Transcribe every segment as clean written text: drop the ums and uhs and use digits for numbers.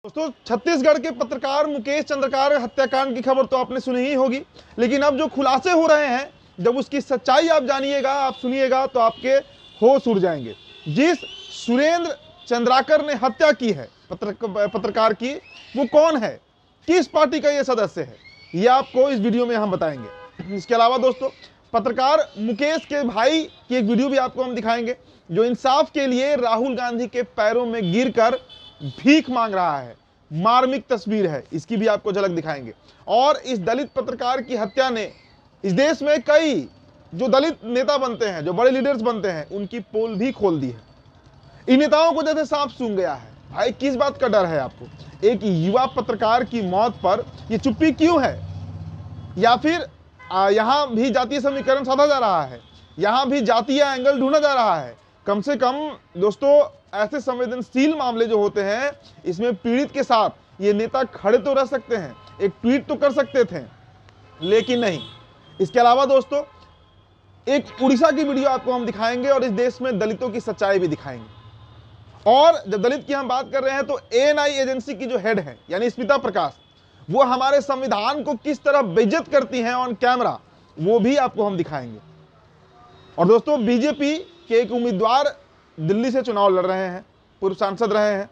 दोस्तों, छत्तीसगढ़ के पत्रकार मुकेश चंद्रकार हत्याकांड की खबर तो आपने सुनी ही होगी, लेकिन अब जो खुलासे हो रहे हैं, जब उसकी सच्चाई आप जानिएगा, आप सुनिएगा तो आपके होश उड़ जाएंगे। जिस सुरेंद्र चंद्राकर ने हत्या की है पत्रकार की, वो कौन है, किस पार्टी का ये सदस्य है, ये आपको इस वीडियो में हम बताएंगे। इसके अलावा दोस्तों, पत्रकार मुकेश के भाई की एक वीडियो भी आपको हम दिखाएंगे, जो इंसाफ के लिए राहुल गांधी के पैरों में गिरकर भीख मांग रहा है। मार्मिक तस्वीर है, इसकी भी आपको झलक दिखाएंगे। और इस दलित पत्रकार की हत्या ने इस देश में कई जो दलित नेता बनते हैं, जो बड़े लीडर्स बनते हैं, उनकी पोल भी खोल दी है। इन नेताओं को जैसे सांप सूंघ गया है। भाई, किस बात का डर है आपको? एक युवा पत्रकार की मौत पर ये चुप्पी क्यों है? या फिर यहां भी जातीय समीकरण साधा जा रहा है, यहां भी जातीय एंगल ढूंढा जा रहा है। कम से कम दोस्तों, ऐसे संवेदनशील मामले जो होते हैं, इसमें पीड़ित के साथ ये नेता खड़े तो रह सकते हैं, एक ट्वीट तो कर सकते थे, लेकिन नहीं। इसके अलावा दोस्तों, एक उड़ीसा की वीडियो आपको हम दिखाएंगे और इस देश में दलितों की सच्चाई भी दिखाएंगे। और जब दलित की हम बात कर रहे हैं, तो एएनआई एजेंसी की जो हेड है, यानी स्मिता प्रकाश, वो हमारे संविधान को किस तरह बेइज्जत करती हैं ऑन कैमरा, वो भी आपको हम दिखाएंगे। और दोस्तों, बीजेपी के एक उम्मीदवार दिल्ली से चुनाव लड़ रहे हैं, पूर्व सांसद रहे हैं।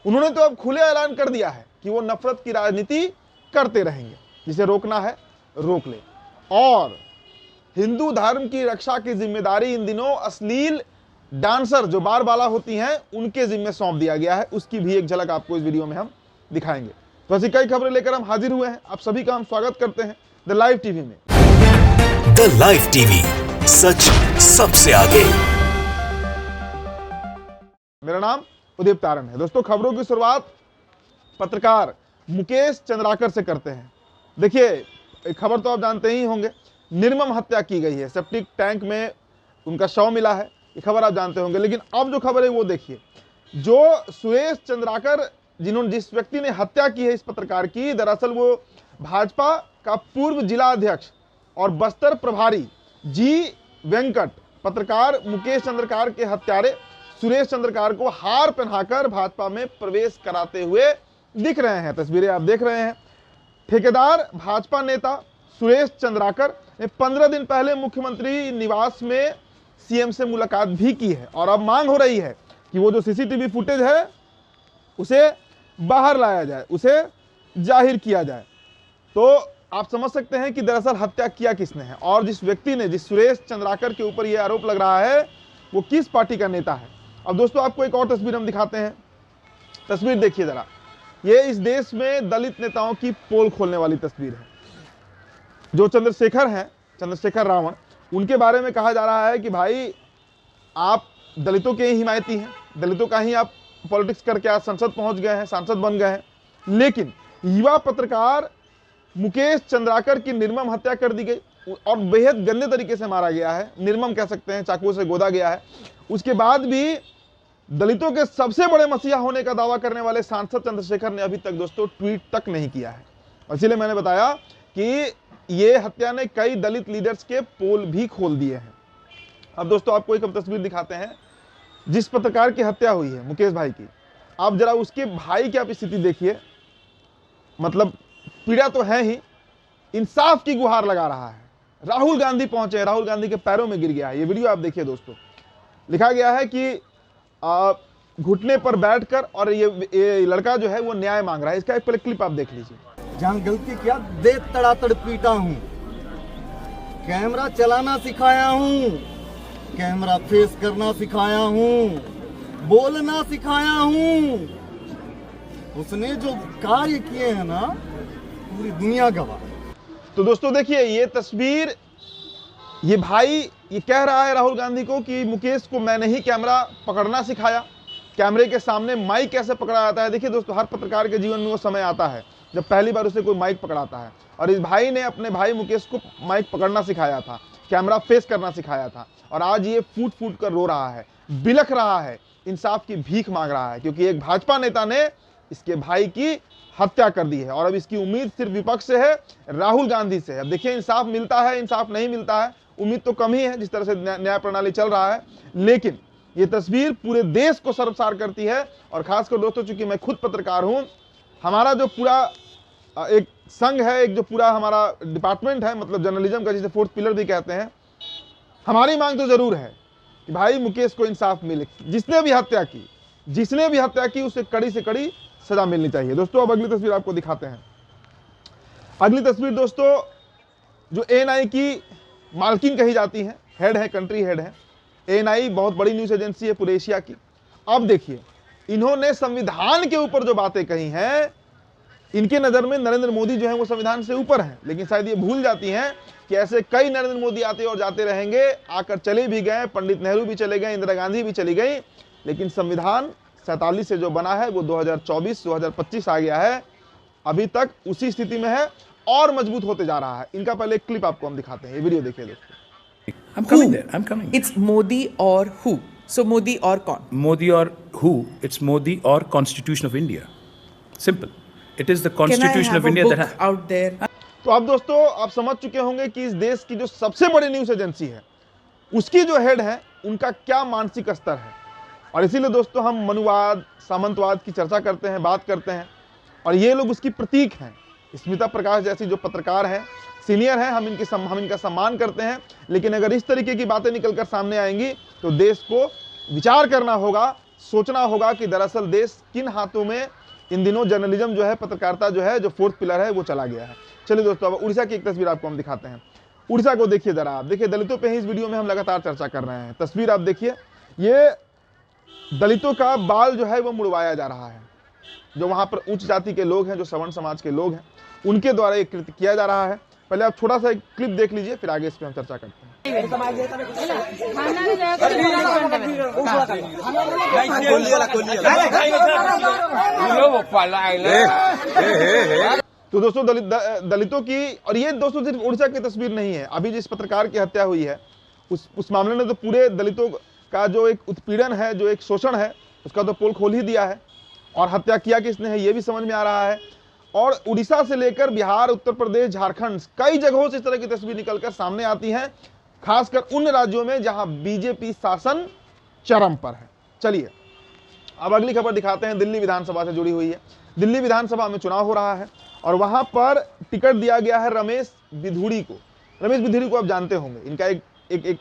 उन्होंने तो अब खुले ऐलान कर दिया है कि वो नफरत की राजनीति करते रहेंगे, जिसे रोकना है रोक ले। और हिंदू धर्म की रक्षा की जिम्मेदारी इन दिनों अश्लील डांसर जो बार बाला होती हैं, उनके जिम्मे सौंप दिया गया है। उसकी भी एक झलक आपको इस वीडियो में हम दिखाएंगे। तो ऐसी कई खबरें लेकर हम हाजिर हुए हैं। आप सभी का हम स्वागत करते हैं द लाइव टीवी में। द लाइव टीवी, सच सबसे आगे। मेरा नाम उदीप तारण है। दोस्तों, खबरों की शुरुआत पत्रकार मुकेश चंद्राकर से करते हैं। देखिए, एक खबर तो आप जानते ही होंगे, निर्मम हत्या की गई है, सेप्टिक टैंक में उनका शव मिला है, ये खबर आप जानते होंगे। लेकिन अब जो खबर है वो देखिए, जो सुरेश चंद्राकर जिस व्यक्ति ने हत्या की है इस पत्रकार की, दरअसल वो भाजपा का पूर्व जिला अध्यक्ष और बस्तर प्रभारी जी वेंकट पत्रकार मुकेश चंद्रकार के हत्यारे सुरेश चंद्रकार को हार पहनाकर भाजपा में प्रवेश कराते हुए दिख रहे हैं। तस्वीरें आप देख रहे हैं। ठेकेदार भाजपा नेता सुरेश चंद्राकर ने 15 दिन पहले मुख्यमंत्री निवास में सीएम से मुलाकात भी की है। और अब मांग हो रही है कि वो जो सीसीटीवी फुटेज है उसे बाहर लाया जाए, उसे जाहिर किया जाए। तो आप समझ सकते हैं कि दरअसल हत्या किया किसने है, और जिस व्यक्ति ने, जिस सुरेश चंद्राकर के ऊपर यह आरोप लग रहा है, वो किस पार्टी का नेता है। अब दोस्तों, आपको एक और तस्वीर हम दिखाते हैं। तस्वीर देखिए जरा, ये इस देश में दलित नेताओं की पोल खोलने वाली तस्वीर है। जो चंद्रशेखर हैं, चंद्रशेखर रावण, उनके बारे में कहा जा रहा है कि भाई आप दलितों के ही हिमायती हैं, दलितों का ही आप पॉलिटिक्स करके आज संसद पहुंच गए हैं, सांसद बन गए हैं। लेकिन युवा पत्रकार मुकेश चंद्राकर की निर्मम हत्या कर दी गई और बेहद गंदे तरीके से मारा गया है, निर्मम कह सकते हैं, चाकू से गोदा गया है। उसके बाद भी दलितों के सबसे बड़े मसीहा होने का दावा करने वाले सांसद चंद्रशेखर ने अभी तक दोस्तों ट्वीट तक नहीं किया है। इसीलिए मैंने बताया कि ये हत्या ने कई दलित लीडर्स के पोल भी खोल दिए हैं। अब दोस्तों, आपको एक तस्वीर दिखाते हैं जिस पत्रकार की हत्या हुई है मुकेश भाई की। आप जरा उसके भाई की आप स्थिति देखिए, मतलब पीड़ा तो है ही, इंसाफ की गुहार लगा रहा है। राहुल गांधी पहुंचे, राहुल गांधी के पैरों में गिर गया है। ये वीडियो आप देखिए दोस्तों, लिखा गया है कि घुटने पर बैठकर, और ये लड़का जो है वो न्याय मांग रहा है। इसका एक पहले क्लिप आप देख लीजिए। जहाँ गलती किया दे तड़ातड़ पीटा हूँ, कैमरा चलाना सिखाया हूँ, कैमरा फेस करना सिखाया हूँ, बोलना सिखाया हूँ। उसने जो कार्य किए हैं ना, पूरी दुनिया गवाह। तो दोस्तों देखिए, ये तस्वीर, ये भाई ये कह रहा है राहुल गांधी को कि मुकेश को मैंने ही कैमरा पकड़ना सिखाया, कैमरे के सामने माइक कैसे पकड़ा जाता है। देखिए दोस्तों, हर पत्रकार के जीवन में वो समय आता है जब पहली बार उसे कोई माइक पकड़ाता है, और इस भाई ने अपने भाई मुकेश को माइक पकड़ना सिखाया था, कैमरा फेस करना सिखाया था। और आज ये फूट फूट कर रो रहा है, बिलख रहा है, इंसाफ की भीख मांग रहा है, क्योंकि एक भाजपा नेता ने इसके भाई की हत्या कर दी है। और अब इसकी उम्मीद सिर्फ विपक्ष से है, राहुल गांधी से। अब देखिए, इंसाफ मिलता है, इंसाफ नहीं मिलता है, उम्मीद तो कम ही है जिस तरह से न्याय प्रणाली चल रहा है। लेकिन ये तस्वीर पूरे देश को शर्मसार करती है। और खासकर दोस्तों, चूंकि मैं खुद पत्रकार हूं, हमारा जो पूरा एक संघ है, एक जो पूरा हमारा डिपार्टमेंट है, मतलब जर्नलिज्म का, जिसे फोर्थ पिलर भी कहते हैं, हमारी मांग तो जरूर है कि भाई मुकेश को इंसाफ मिले। जिसने भी हत्या की उसे कड़ी से कड़ी सजा मिलनी चाहिए। दोस्तों अब अगली तस्वीर आपको दिखाते हैं। अगली तस्वीर दोस्तों, जो ANI की मालकिन कही जाती है, हेड है, कंट्री हेड है। ANI बहुत बड़ी न्यूज एजेंसी है पूरे एशिया की। अब देखिए, इन्होंने संविधान के ऊपर जो बातें कही हैं, इनके नजर में नरेंद्र मोदी जो है वो संविधान से ऊपर है, लेकिन शायद ये भूल जाती हैं कि ऐसे कई नरेंद्र मोदी आते और जाते रहेंगे, आकर चले भी गए, पंडित नेहरू भी चले गए, इंदिरा गांधी भी चली गई, लेकिन संविधान 47 से जो बना है वो 2024-2025 आ गया है, अभी तक उसी स्थिति में है और मजबूत होते जा रहा है। इनका पहले एक क्लिप आपको हम दिखाते हैं, ये वीडियो देखिए दोस्तों। I'm coming there. I'm coming. It's Modi or who? So Modi or कौन? Modi or who? It's Modi or Constitution of India. Simple. It is the Constitution of India that out there. तो अब दोस्तों आप समझ चुके होंगे कि इस देश की जो सबसे बड़ी न्यूज एजेंसी है, उसकी जो हेड है, उनका क्या मानसिक स्तर है। और इसीलिए दोस्तों हम मनुवाद, सामंतवाद की चर्चा करते हैं, बात करते हैं, और ये लोग उसकी प्रतीक हैं। स्मिता प्रकाश जैसी जो पत्रकार है, सीनियर है, हम इनका सम्मान करते हैं, लेकिन अगर इस तरीके की बातें निकलकर सामने आएंगी तो देश को विचार करना होगा, सोचना होगा कि दरअसल देश किन हाथों में इन दिनों जर्नलिज्म जो है, पत्रकारिता जो है, जो फोर्थ पिलर है, वो चला गया है। चलिए दोस्तों, अब उड़ीसा की एक तस्वीर आपको हम दिखाते हैं। उड़ीसा को देखिए जरा आप, देखिए दलितों पे ही इस वीडियो में हम लगातार चर्चा कर रहे हैं। तस्वीर आप देखिए, ये दलितों का बाल जो है वो मुड़वाया जा रहा है। जो वहां पर उच्च जाति के लोग हैं, जो सवर्ण समाज के लोग हैं, उनके द्वारा ये कृत्य किया जा रहा है। पहले आप थोड़ा सा एक क्लिप देख लीजिए, फिर आगे इस पर हम चर्चा करते हैं। तो दोस्तों दलितों की, और ये दोस्तों सिर्फ उड़ीसा की तस्वीर नहीं है, अभी जिस पत्रकार की हत्या हुई है उस मामले ने तो पूरे दलितों का जो एक उत्पीड़न है, जो एक शोषण है, उसका तो पोल खोल ही दिया है। और हत्या किया किसने है ये भी समझ में आ रहा है। और उड़ीसा से लेकर बिहार, उत्तर प्रदेश, झारखंड, कई जगहों से इस तरह की तस्वीर निकलकर सामने आती हैं, खासकर उन राज्यों में जहां बीजेपी शासन चरम पर है। चलिए अब अगली खबर दिखाते हैं, दिल्ली विधानसभा से जुड़ी हुई है। दिल्ली विधानसभा में चुनाव हो रहा है और वहां पर टिकट दिया गया है रमेश बिधूड़ी को। रमेश बिधूड़ी को आप जानते होंगे, इनका एक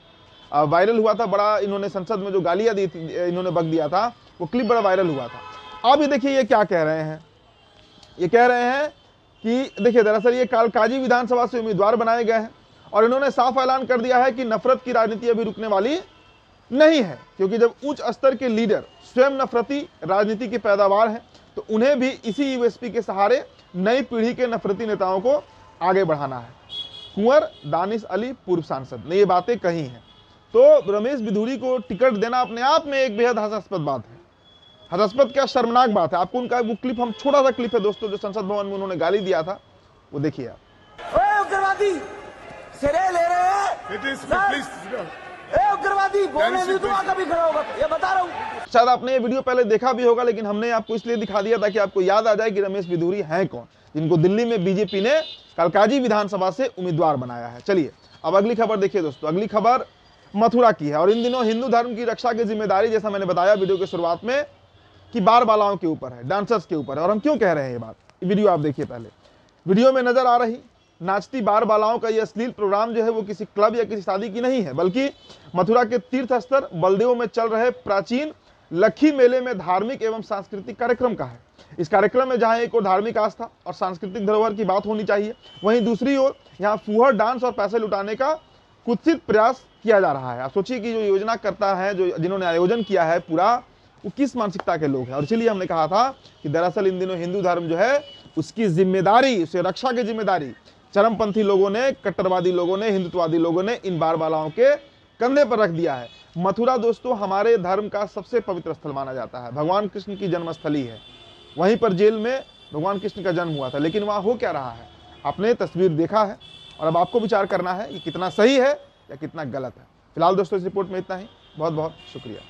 वायरल हुआ था बड़ा, इन्होंने संसद में जो गालियां दी थी, इन्होंने बक दिया था, वो क्लिप बड़ा वायरल हुआ था। अब ये देखिए ये क्या कह रहे हैं, ये कह रहे हैं कि देखिए दरअसल ये कालकाजी विधानसभा से उम्मीदवार बनाए गए हैं और इन्होंने साफ ऐलान कर दिया है कि नफरत की राजनीति अभी रुकने वाली नहीं है, क्योंकि जब उच्च स्तर के लीडर स्वयं नफरती राजनीति की पैदावार हैं तो उन्हें भी इसी यूएसपी के सहारे नई पीढ़ी के नफरती नेताओं को आगे बढ़ाना है। कुंवर दानिश अली पूर्व सांसद ने ये बातें कही हैं। तो रमेश बिधूड़ी को टिकट देना अपने आप में एक बेहद हास्यास्पद बात है। हास्यास्पद क्या, शर्मनाक बात है। आपको उनका वो क्लिप, हम छोटा सा क्लिप है दोस्तों, जो संसद भवन में उन्होंने गाली दिया था, वो देखिए आप। उग्रवादी सिरे ले रहे हैं, उग्रवादी बोलने भी तो कभी खड़ा होगा, ये बता रहा हूँ। शायद आपने ये वीडियो पहले देखा भी होगा, लेकिन हमने आपको इसलिए दिखा दिया ताकि आपको याद आ जाए कि रमेश बिधूड़ी हैं कौन, जिनको दिल्ली में बीजेपी ने कालकाजी विधानसभा से उम्मीदवार बनाया है। चलिए अब अगली खबर देखिए दोस्तों। अगली खबर मथुरा की है और इन दिनों हिंदू धर्म की रक्षा की जिम्मेदारी, जैसा मैंने बताया वीडियो के शुरुआत में, कि बार बालाओं के ऊपर है, डांसर्स के ऊपर है। और हम क्यों कह रहे हैं ये बात, वीडियो आप देखिए। पहले वीडियो में नजर आ रही नाचती बार बालाओं का ये अश्लील प्रोग्राम जो है वो किसी क्लब या किसी शादी की नहीं है, बल्कि मथुरा के तीर्थ स्थल बलदेव में चल रहे प्राचीन लखी मेले में धार्मिक एवं सांस्कृतिक कार्यक्रम का है। इस कार्यक्रम में जहां एक और धार्मिक आस्था और सांस्कृतिक धरोहर की बात होनी चाहिए, वहीं दूसरी ओर यहाँ फूहड़ डांस और पैसे लुटाने का कुत्सित प्रयास किया जा रहा है। आप सोचिए कि जो योजना करता है, जो जिन्होंने आयोजन किया है पूरा, वो किस मानसिकता के लोग हैं। और इसीलिए हमने कहा था कि दरअसल इन दिनों हिंदू धर्म जो है उसकी जिम्मेदारी, उसे रक्षा की जिम्मेदारी चरमपंथी लोगों ने, कट्टरवादी लोगों ने, हिंदुत्ववादी लोगों ने इन बार बालाओं के कंधे पर रख दिया है। मथुरा दोस्तों हमारे धर्म का सबसे पवित्र स्थल माना जाता है, भगवान कृष्ण की जन्मस्थली है। वहीं पर जेल में भगवान कृष्ण का जन्म हुआ था, लेकिन वहां हो क्या रहा है आपने तस्वीर देखा है और अब आपको विचार करना है कि कितना सही है या कितना गलत है। फिलहाल दोस्तों इस रिपोर्ट में इतना ही, बहुत बहुत शुक्रिया।